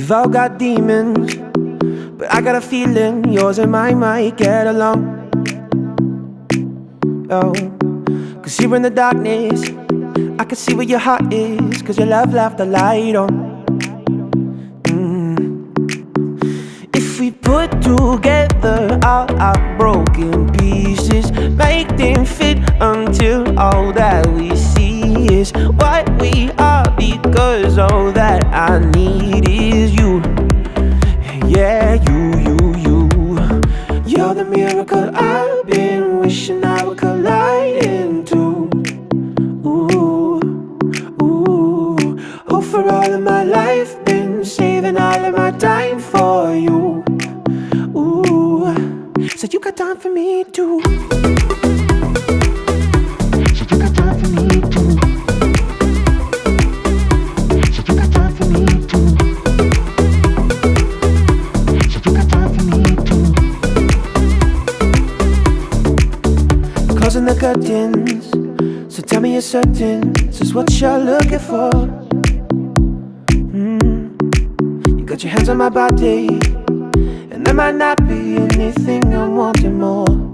We've all got demons, but I got a feeling yours and mine might get along. Oh, 'cause here in the darkness I can see where your heart is, 'cause your love left the light on. If we put together all our broken pieces, make them fit until all that we see is what we are, because all that I need is you. Yeah, you. You're the miracle I've been wishing I would collide into. Ooh. Oh, for all of my life, been saving all of my time for you. Ooh, so you got time for me too. So you got time for me too. So you got time for me too. So you got time for me too. Closing the curtains, so tell me you're certain this is what you're looking for. You got your hands on my body, and there might not be anything I'm wanting more.